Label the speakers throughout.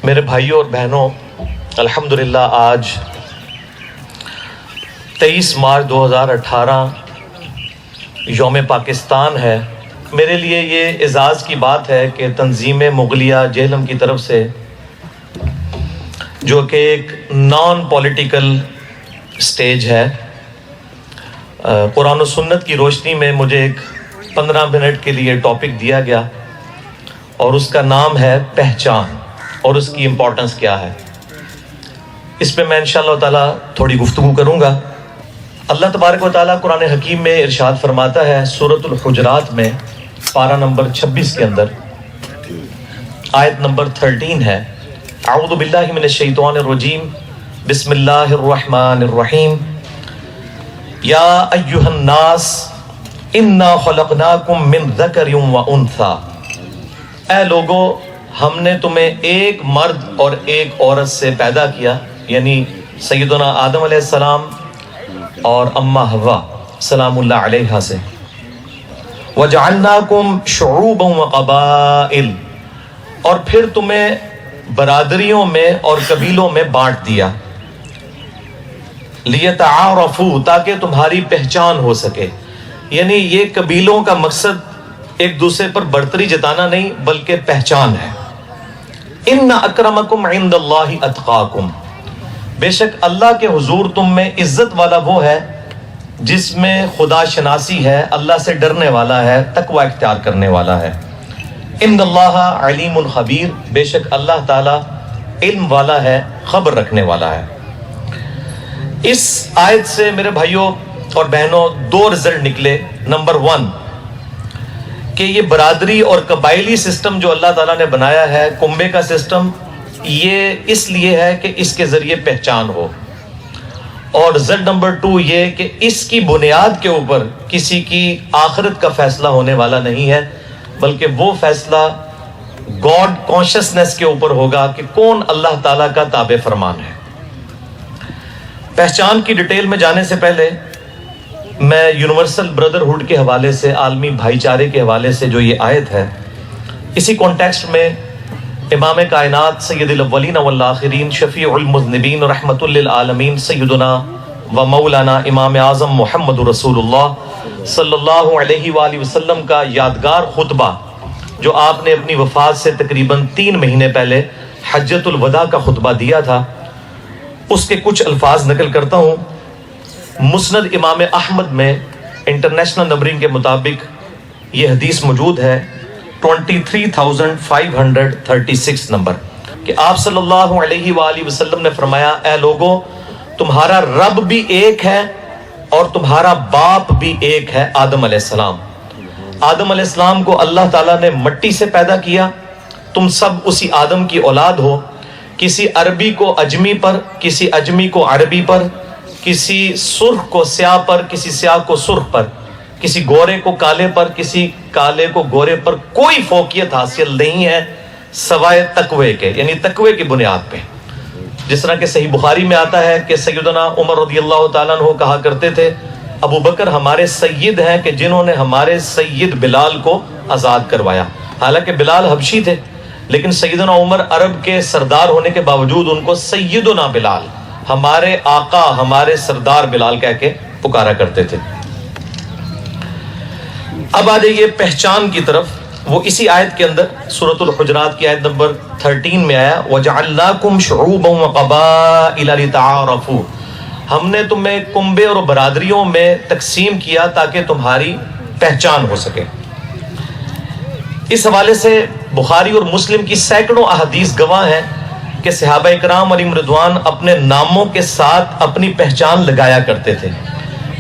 Speaker 1: میرے بھائیوں اور بہنوں، الحمدللہ آج 23 مارچ 2018 یوم پاکستان ہے۔ میرے لیے یہ اعزاز کی بات ہے کہ تنظیم مغلیہ جہلم کی طرف سے، جو کہ ایک نان پولیٹیکل سٹیج ہے، قرآن و سنت کی روشنی میں مجھے ایک 15 منٹ کے لیے ٹاپک دیا گیا، اور اس کا نام ہے پہچان اور اس کی امپورٹنس کیا ہے۔ اس پہ میں انشاءاللہ تعالیٰ تھوڑی گفتگو کروں گا۔ اللہ تبارک و تعالیٰ قرآن حکیم میں ارشاد فرماتا ہے سورۃ الحجرات میں، پارہ نمبر 26 کے اندر آیت نمبر 13 ہے، اعوذ باللہ من الشیطان الرجیم، بسم اللہ الرحمن الرحیم، یا ایہا الناس انا خلقناکم من ذکر و انثی، اے لوگو ہم نے تمہیں ایک مرد اور ایک عورت سے پیدا کیا، یعنی سیدنا آدم علیہ السلام اور اماں حوا سلام اللہ علیہا سے، وَجَعَلْنَاكُمْ شُعُوبًا وَقَبَائِلَ، اور پھر تمہیں برادریوں میں اور قبیلوں میں بانٹ دیا، لِيَتَعَارَفُوا، تاکہ تمہاری پہچان ہو سکے۔ یعنی یہ قبیلوں کا مقصد ایک دوسرے پر برتری جتانا نہیں بلکہ پہچان ہے۔ ان اکرمکم عند اللہ اتقاکم، بے شک اللہ کے حضور تم میں عزت والا وہ ہے جس میں خدا شناسی ہے، اللہ سے ڈرنے والا ہے، تقوی اختیار کرنے والا ہے۔ ان اللہ علیم خبیر، بے شک اللہ تعالی علم والا ہے، خبر رکھنے والا ہے۔ اس آیت سے میرے بھائیوں اور بہنوں دو رزلٹ نکلے۔ نمبر 1 کہ یہ برادری اور قبائلی سسٹم جو اللہ تعالیٰ نے بنایا ہے، کنبے کا سسٹم، یہ اس لیے ہے کہ اس کے ذریعے پہچان ہو، اور رزلٹ نمبر 2 یہ کہ اس کی بنیاد کے اوپر کسی کی آخرت کا فیصلہ ہونے والا نہیں ہے، بلکہ وہ فیصلہ گاڈ کانشسنس کے اوپر ہوگا کہ کون اللہ تعالیٰ کا تابع فرمان ہے۔ پہچان کی ڈیٹیل میں جانے سے پہلے میں یونیورسل بردرہڈ کے حوالے سے، عالمی بھائی چارے کے حوالے سے جو یہ آیت ہے، اسی کانٹیکسٹ میں امام کائنات سید الاولین والآخرین شفیع المذنبین رحمت للعالمین سیدنا و مولانا امام اعظم محمد رسول اللہ صلی اللہ علیہ وآلہ وسلم کا یادگار خطبہ جو آپ نے اپنی وفات سے تقریباً 3 مہینے پہلے حجۃ الوداع کا خطبہ دیا تھا، اس کے کچھ الفاظ نقل کرتا ہوں۔ مسند امام احمد میں انٹرنیشنل نمبرنگ کے مطابق یہ حدیث موجود ہے 23,536 نمبر، کہ آپ صلی اللہ علیہ وآلہ وسلم نے فرمایا، اے لوگو تمہارا رب بھی ایک ہے اور تمہارا باپ بھی ایک ہے، آدم علیہ السلام۔ آدم علیہ السلام کو اللہ تعالیٰ نے مٹی سے پیدا کیا، تم سب اسی آدم کی اولاد ہو، کسی عربی کو اجمی پر، کسی اجمی کو عربی پر، کسی سرخ کو سیاہ پر، کسی سیاہ کو سرخ پر، کسی گورے کو کالے پر، کسی کالے کو گورے پر، کوئی فوقیت حاصل نہیں ہے سوائے تقوی کے، یعنی تقوی کی بنیاد پہ۔ جس طرح کہ صحیح بخاری میں آتا ہے کہ سیدنا عمر رضی اللہ تعالیٰ عنہ کہا کرتے تھے، ابو بکر ہمارے سید ہیں کہ جنہوں نے ہمارے سید بلال کو آزاد کروایا۔ حالانکہ بلال حبشی تھے، لیکن سیدنا عمر عرب کے سردار ہونے کے باوجود ان کو سیدنا بلال، ہمارے آقا، ہمارے سردار بلال کہہ کے پکارا کرتے تھے۔ اب آ جائیے پہچان کی طرف۔ وہ اسی آیت کے اندر سورۃ الحجرات کی آیت نمبر 13 میں آیا، وَجَعَلْنَاكُمْ شُعُوبًا وَقَبَائِلَ لِتَعَارَفُوا، ہم نے تمہیں کنبے اور برادریوں میں تقسیم کیا تاکہ تمہاری پہچان ہو سکے۔ اس حوالے سے بخاری اور مسلم کی سینکڑوں احادیث گواہ ہیں کہ صحابہ اکرام علیہم رضوان اپنے ناموں کے ساتھ اپنی پہچان لگایا کرتے تھے۔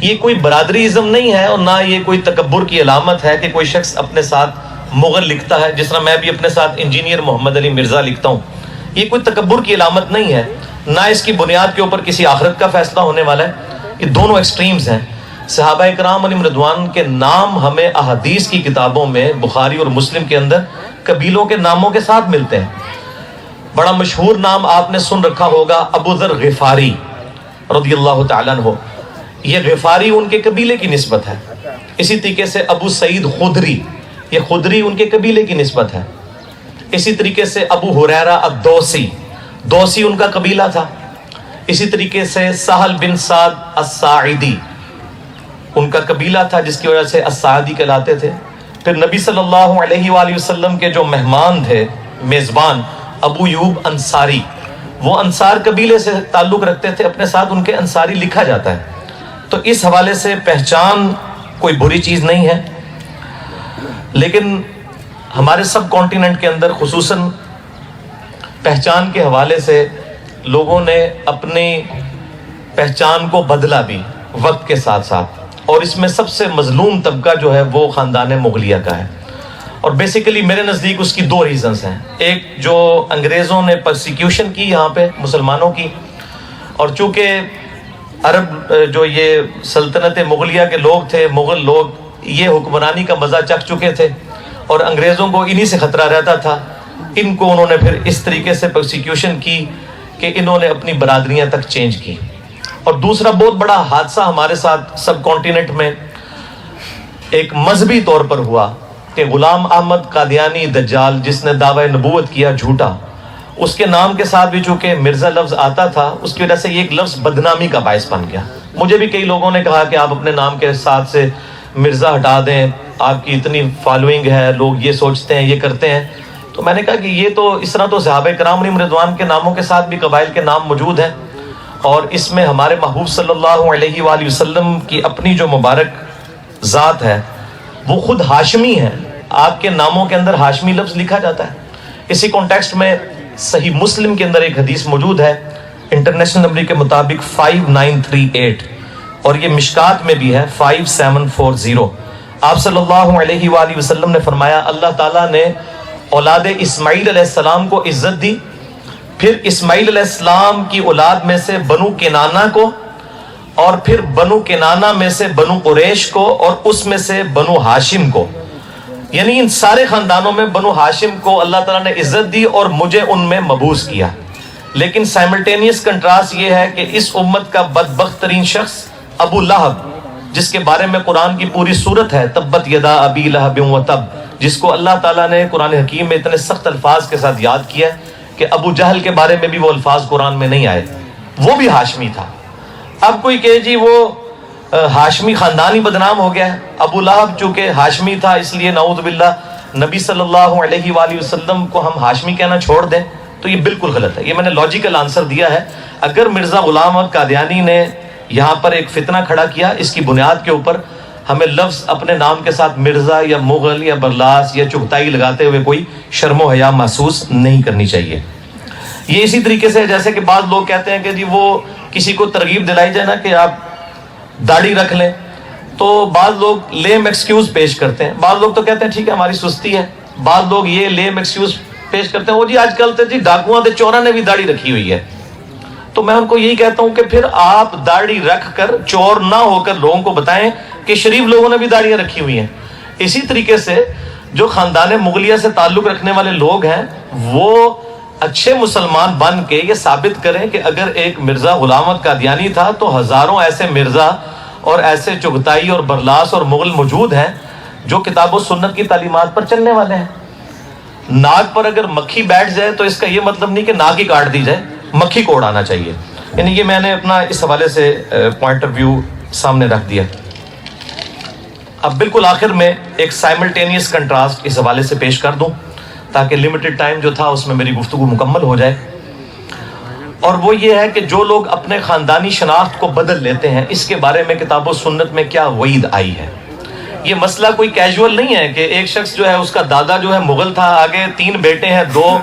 Speaker 1: یہ کوئی برادری ازم نہیں ہے، اور نہ یہ کوئی تکبر کی علامت ہے کہ کوئی شخص اپنے ساتھ مغل لکھتا ہے، جس طرح میں بھی اپنے ساتھ انجینئر محمد علی مرزا لکھتا ہوں۔ یہ کوئی تکبر کی علامت نہیں ہے، نہ اس کی بنیاد کے اوپر کسی آخرت کا فیصلہ ہونے والا ہے۔ یہ دونوں ایکسٹریمز ہیں۔ صحابہ اکرام علیہم رضوان کے نام ہمیں احادیث کی کتابوں میں بخاری اور مسلم کے اندر قبیلوں کے ناموں کے ساتھ ملتے ہیں۔ بڑا مشہور نام آپ نے سن رکھا ہوگا، ابو ذر غفاری رضی اللہ تعالیٰ عنہ، یہ غفاری ان کے قبیلے کی نسبت ہے۔ اسی طریقے سے ابو سعید خدری، یہ خدری ان کے قبیلے کی نسبت ہے۔ اسی طریقے سے ابو ہریرہ الدوسی، دوسی ان کا قبیلہ تھا. اسی طریقے سے سہل بن سعد الساعدی ان کا قبیلہ تھا، جس کی وجہ سے الساعدی کہلاتے تھے. پھر نبی صلی اللہ علیہ وآلہ وسلم کے جو مہمان تھے، میزبان، ابو ایوب انصاری، وہ انصار قبیلے سے تعلق رکھتے تھے، اپنے ساتھ ان کے انصاری لکھا جاتا ہے. تو اس حوالے سے پہچان کوئی بری چیز نہیں ہے، لیکن ہمارے سب کانٹیننٹ کے اندر خصوصاً پہچان کے حوالے سے لوگوں نے اپنی پہچان کو بدلا بھی وقت کے ساتھ ساتھ، اور اس میں سب سے مظلوم طبقہ جو ہے وہ خاندان مغلیہ کا ہے. اور بیسیکلی میرے نزدیک اس کی دو ریزنز ہیں. ایک جو انگریزوں نے پرسیکیوشن کی یہاں پہ مسلمانوں کی، اور چونکہ عرب جو یہ سلطنت مغلیہ کے لوگ تھے، مغل لوگ، یہ حکمرانی کا مزہ چکھ چکے تھے اور انگریزوں کو انہی سے خطرہ رہتا تھا. ان کو انہوں نے پھر اس طریقے سے پرسیکیوشن کی کہ انہوں نے اپنی برادریاں تک چینج کی. اور دوسرا بہت بڑا حادثہ ہمارے ساتھ سب کانٹیننٹ میں ایک مذہبی طور پر ہوا کہ غلام احمد قادیانی دجال، جس نے دعوی نبوت کیا جھوٹا، اس کے نام کے ساتھ بھی چونکہ مرزا لفظ آتا تھا، اس کی وجہ سے یہ ایک لفظ بدنامی کا باعث بن گیا. مجھے بھی کئی لوگوں نے کہا کہ آپ اپنے نام کے ساتھ سے مرزا ہٹا دیں، آپ کی اتنی فالوئنگ ہے، لوگ یہ سوچتے ہیں، یہ کرتے ہیں. تو میں نے کہا کہ یہ تو اس طرح تو صحابہ کرام علیہم رضوان کے ناموں کے ساتھ بھی قبائل کے نام موجود ہیں، اور اس میں ہمارے محبوب صلی اللہ علیہ وآلہ وسلم کی اپنی جو مبارک ذات ہے وہ خود ہاشمی ہے. آپ کے ناموں کے اندر ہاشمی لفظ لکھا جاتا ہے. اسی کانٹیکسٹ میں صحیح مسلم کے اندر ایک حدیث موجود ہے انٹرنیشنل نمبر کے مطابق 5938، اور یہ مشکات میں بھی ہے 5740. آپ صلی اللہ علیہ وآلہ وسلم نے فرمایا اللہ تعالیٰ نے اولاد اسماعیل علیہ السلام کو عزت دی، پھر اسماعیل علیہ السلام کی اولاد میں سے بنو کنانہ کو، اور پھر بنو کنانہ میں سے بنو قریش کو، اور اس میں سے بنو ہاشم کو. یعنی ان سارے خاندانوں میں بنو ہاشم کو اللہ تعالیٰ نے عزت دی اور مجھے ان میں مبعوث کیا. لیکن سائملٹینیس کنٹراسٹ یہ ہے کہ اس امت کا بدبخت ترین شخص ابو لہب، جس کے بارے میں قرآن کی پوری صورت ہے تبت یدا ابی لہب و تب، جس کو اللہ تعالیٰ نے قرآن حکیم میں اتنے سخت الفاظ کے ساتھ یاد کیا کہ ابو جہل کے بارے میں بھی وہ الفاظ قرآن میں نہیں آئے، وہ بھی ہاشمی تھا. اب کوئی کہے جی وہ ہاشمی خاندان ہی بدنام ہو گیا ہے. ابو لہب چونکہ ہاشمی تھا اس لیے نعوذ باللہ نبی صلی اللہ علیہ وآلہ وسلم کو ہم ہاشمی کہنا چھوڑ دیں تو یہ بالکل غلط ہے. یہ میں نے لاجیکل آنسر دیا ہے. اگر مرزا غلام احمد قادیانی نے یہاں پر ایک فتنہ کھڑا کیا، اس کی بنیاد کے اوپر ہمیں لفظ اپنے نام کے ساتھ مرزا یا مغل یا برلاس یا چغتائی لگاتے ہوئے کوئی شرم و حیا محسوس نہیں کرنی چاہیے. یہ اسی طریقے سے جیسے کہ بعض لوگ کہتے ہیں کہ جی وہ کسی کو ترغیب دلائی جائے نا کہ آپ داڑھی رکھ لیں، تو بعض لوگ لیم ایکسکیوز پیش کرتے ہیں. بعض لوگ تو کہتے ہیں ٹھیک ہے ہماری سستی ہے. بعض لوگ یہ لیم ایکسکیوز پیش کرتے ہیں وہ جی آج کل تو جی ڈاکواں تے چوراں نے بھی داڑھی رکھی ہوئی ہے. تو میں ان کو یہی کہتا ہوں کہ پھر آپ داڑھی رکھ کر چور نہ ہو کر لوگوں کو بتائیں کہ شریف لوگوں نے بھی داڑیاں رکھی ہوئی ہیں. اسی طریقے سے جو خاندان مغلیہ سے تعلق رکھنے والے لوگ ہیں وہ اچھے مسلمان بن کے یہ ثابت کریں کہ اگر ایک مرزا غلام احمد قادیانی تھا تو ہزاروں ایسے مرزا اور ایسے چغتائی اور برلاس اور مغل موجود ہیں جو کتاب و سنت کی تعلیمات پر چلنے والے ہیں. ناک پر اگر مکھی بیٹھ جائے تو اس کا یہ مطلب نہیں کہ ناک ہی کاٹ دی جائے، مکھی کو اڑانا چاہیے. یعنی یہ میں نے اپنا اس حوالے سے پوائنٹ آف ویو سامنے رکھ دیا. اب بالکل آخر میں ایک سائملٹینیس کنٹراسٹ اس حوالے سے پیش کر دوں تاکہ لمیٹڈ ٹائم جو تھا اس میں میری گفتگو مکمل ہو جائے. اور وہ یہ ہے کہ جو لوگ اپنے خاندانی شناخت کو بدل لیتے ہیں اس کے بارے میں کتاب و سنت میں کیا وعید آئی ہے. یہ مسئلہ کوئی کیجول نہیں ہے کہ ایک شخص جو ہے اس کا دادا جو ہے مغل تھا، آگے 3 بیٹے ہیں، 2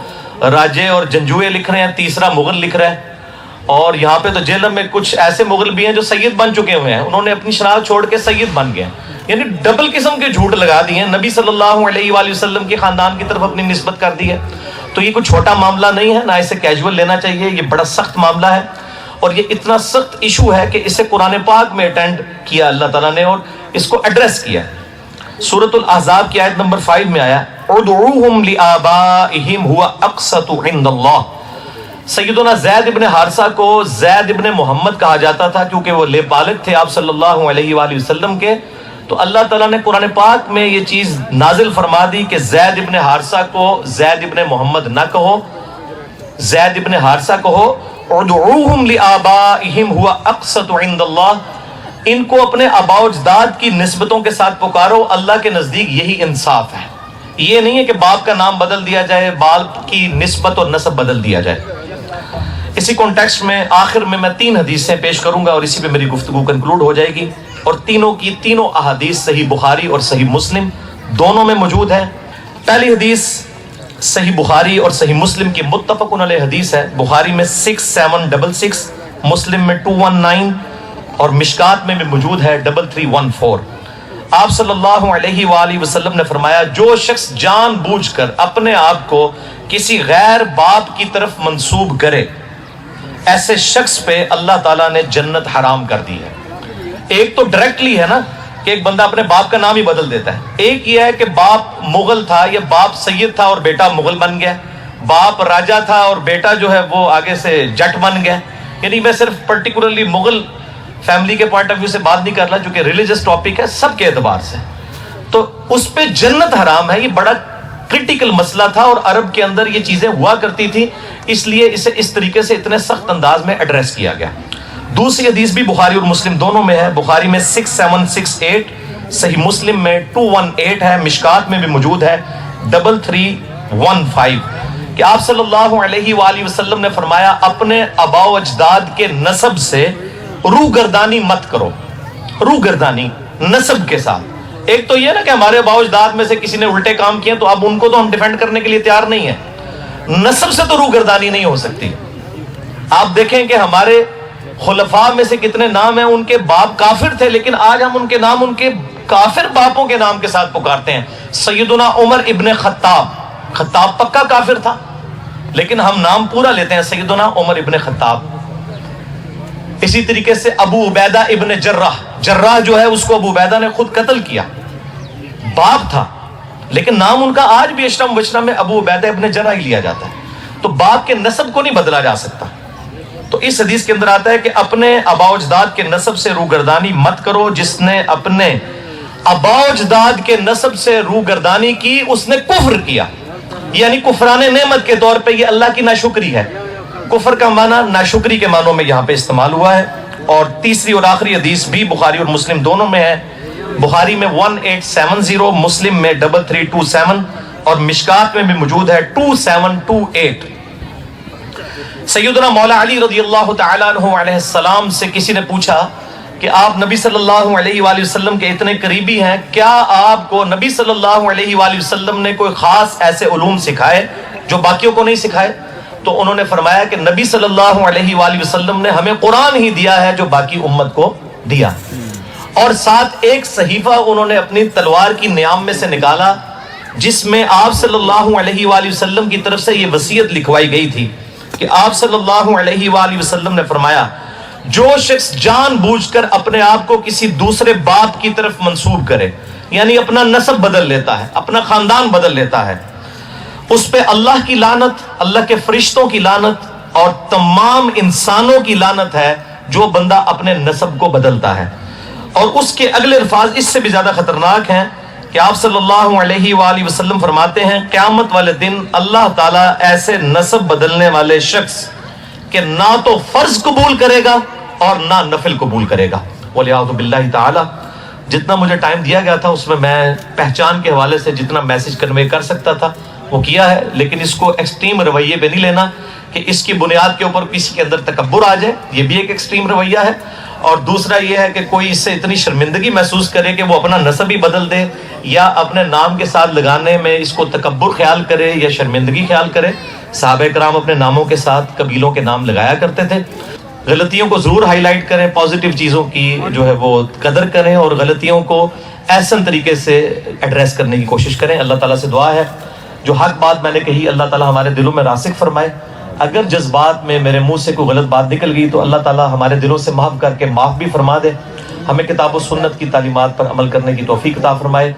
Speaker 1: راجے اور جنجوئے لکھ رہے ہیں، تیسرا مغل لکھ رہا ہے. اور یہاں پہ تو جیلم میں کچھ ایسے مغل بھی ہیں جو سید بن چکے ہوئے ہیں، انہوں نے اپنی شناخت چھوڑ کے سید بن گئے. یعنی ڈبل قسم کے جھوٹ لگا دیے ہیں، نبی صلی اللہ علیہ وآلہ وسلم کے خاندان کی طرف اپنی نسبت کر دی ہے. تو یہ کوئی چھوٹا معاملہ نہیں ہے، نہ اسے کیجول لینا چاہیے. یہ بڑا سخت معاملہ ہے اور یہ اتنا سخت ایشو ہے کہ اسے قرآن پاک میں اٹینڈ کیا اللہ تعالیٰ نے اور اس کو ایڈریس کیا. سورۃ الاحزاب کی آیت نمبر 5 میں آیا ادعوہم لآبائہم هو اقسط عند اللہ. سیدنا زید ابن حارثہ کو زید ابن محمد کہا جاتا تھا کیونکہ وہ لے پالک تھے آپ صلی اللہ علیہ وآلہ وسلم کے. تو اللہ تعالیٰ نے قرآن پاک میں یہ چیز نازل فرما دی کہ زید ابن حارثہ کو زید ابن محمد نہ کہو، زید ابن حارثہ کہو ادعوہم لآبائہم ہوا اقسط عند اللہ، ان کو اپنے آباء و اجداد کی نسبتوں کے ساتھ پکارو، اللہ کے نزدیک یہی انصاف ہے۔ یہ نہیں ہے کہ باپ کا نام بدل دیا جائے، باپ کی نسبت اور نسب بدل دیا جائے۔ اسی کانٹیکسٹ میں آخر میں 3 حدیثیں پیش کروں گا اور اسی پہ میری گفتگو کنکلوڈ ہو جائے گی، اور تینوں احادیث صحیح بخاری اور صحیح مسلم دونوں میں موجود ہیں۔ پہلی حدیث صحیح بخاری اور صحیح مسلم کی متفق علیہ حدیث ہے، بخاری میں 6766، مسلم میں 219 اور مشکات میں بھی موجود ہے 3314۔ آپ صلی اللہ علیہ وآلہ وسلم نے فرمایا جو شخص جان بوجھ کر اپنے آپ کو کسی غیر باپ کی طرف منسوب کرے، ایسے شخص پہ اللہ تعالیٰ نے جنت حرام کر دی ہے۔ ایک تو ڈائریکٹلی ہے نا کہ ایک بندہ اپنے باپ کا نام ہی بدل دیتا ہے، ایک یہ ہے کہ باپ مغل تھا یا باپ سید تھا اور بیٹا مغل بن گیا، باپ راجہ تھا اور بیٹا جو ہے وہ آگے سے جٹ بن گیا۔ یعنی میں صرف پرٹیکولرلی مغل فیملی کے پوائنٹ آف ویو سے بات نہیں کر رہا، جو کہ ریلیجس ٹاپک ہے سب کے اعتبار سے، تو اس پہ جنت حرام ہے۔ یہ بڑا کرٹیکل مسئلہ تھا اور عرب کے اندر یہ چیزیں ہوا کرتی تھی، اس لیے اسے اس طریقے سے اتنے سخت انداز میں ایڈریس کیا گیا۔ دوسری حدیث بھی بخاری اور مسلم دونوں میں ہے، بخاری میں 6768، صحیح مسلم میں 218 ہے، مشکات میں بھی موجود ہے 3315، کہ آپ صلی اللہ علیہ وآلہ وسلم نے فرمایا اپنے آباء و اجداد کے نسب سے روگردانی مت کرو۔ روگردانی نسب کے ساتھ، ایک تو یہ نا کہ ہمارے آباء و اجداد میں سے کسی نے الٹے کام کیے تو اب ان کو تو ہم ڈیفینڈ کرنے کے لیے تیار نہیں ہیں، نسب سے تو روگردانی نہیں ہو سکتی۔ آپ دیکھیں کہ ہمارے خلفاء میں سے کتنے نام ہیں ان کے باپ کافر تھے، لیکن آج ہم ان کے نام ان کے کافر باپوں کے نام کے ساتھ پکارتے ہیں۔ سیدنا عمر ابن خطاب پکا کافر تھا، لیکن ہم نام پورا لیتے ہیں سیدنا عمر ابن خطاب۔ اسی طریقے سے ابو عبیدہ ابن جراح جو ہے اس کو ابو عبیدہ نے خود قتل کیا، باپ تھا لیکن نام ان کا آج بھی اشرم وشرم میں ابو عبیدہ ابن جراح ہی لیا جاتا ہے، تو باپ کے نسب کو نہیں بدلا جا سکتا۔ تو اس حدیث کے اندر آتا ہے کہ اپنے آباء و اجداد کے نسب سے روگردانی مت کرو، جس نے اپنے آباء و اجداد کے نسب سے روگردانی کی اس نے کفر کیا، یعنی کفران نعمت کے طور پہ یہ اللہ کی ناشکری ہے۔ کفر کا معنی ناشکری کے معنوں میں یہاں پہ استعمال ہوا ہے۔ اور تیسری اور آخری حدیث بھی بخاری اور مسلم دونوں میں ہے، بخاری میں 1870، مسلم میں 3327 اور مشکات میں بھی موجود ہے 2728۔ سیدنا مولا علی رضی اللہ تعالیٰ عنہ علیہ السلام سے کسی نے پوچھا کہ آپ نبی صلی اللہ علیہ وآلہ وسلم کے اتنے قریبی ہیں، کیا آپ کو نبی صلی اللہ علیہ وآلہ وسلم نے کوئی خاص ایسے علوم سکھائے جو باقیوں کو نہیں سکھائے؟ تو انہوں نے فرمایا کہ نبی صلی اللہ علیہ وآلہ وسلم نے ہمیں قرآن ہی دیا ہے جو باقی امت کو دیا، اور ساتھ ایک صحیفہ انہوں نے اپنی تلوار کی نیام میں سے نکالا جس میں آپ صلی اللہ علیہ وآلہ وسلم کی طرف سے یہ وصیت لکھوائی گئی تھی کہ آپ صلی اللہ علیہ وآلہ وسلم نے فرمایا جو شخص جان بوجھ کر اپنے آپ کو کسی دوسرے باپ کی طرف منسوب کرے، یعنی اپنا نسب بدل لیتا ہے، اپنا خاندان بدل لیتا ہے، اس پہ اللہ کی لعنت، اللہ کے فرشتوں کی لعنت اور تمام انسانوں کی لعنت ہے جو بندہ اپنے نسب کو بدلتا ہے۔ اور اس کے اگلے الفاظ اس سے بھی زیادہ خطرناک ہیں کہ آپ صلی اللہ علیہ وآلہ وسلم فرماتے ہیں قیامت والے دن اللہ تعالیٰ ایسے نسب بدلنے والے شخص کہ نہ تو فرض قبول کرے گا اور نہ نفل قبول کرے گا، وَلِعَوْذُ بِاللَّهِ تَعَالَى۔ جتنا مجھے ٹائم دیا گیا تھا اس میں پہچان کے حوالے سے جتنا میسج کنوے کر سکتا تھا وہ کیا ہے، لیکن اس کو ایکسٹریم رویے پہ نہیں لینا کہ اس کی بنیاد کے اوپر کسی کے اندر تکبر آ جائے، یہ بھی ایک ایکسٹریم رویہ ہے۔ اور دوسرا یہ ہے کہ کوئی اس سے اتنی شرمندگی محسوس کرے کہ وہ اپنا نسب ہی بدل دے یا اپنے نام کے ساتھ لگانے میں اس کو تکبر خیال کرے یا شرمندگی خیال کرے۔ صحابہ کرام اپنے ناموں کے ساتھ قبیلوں کے نام لگایا کرتے تھے۔ غلطیوں کو ضرور ہائی لائٹ کریں، پازیٹیو چیزوں کی جو ہے وہ قدر کریں اور غلطیوں کو احسن طریقے سے ایڈریس کرنے کی کوشش کریں۔ اللہ تعالیٰ سے دعا ہے جو حق بات میں نے کہی اللہ تعالیٰ ہمارے دلوں میں راسخ فرمائے، اگر جذبات میں میرے منہ سے کوئی غلط بات نکل گئی تو اللہ تعالیٰ ہمارے دلوں سے معاف کر کے معاف بھی فرما دے، ہمیں کتاب و سنت کی تعلیمات پر عمل کرنے کی توفیق عطا فرمائے۔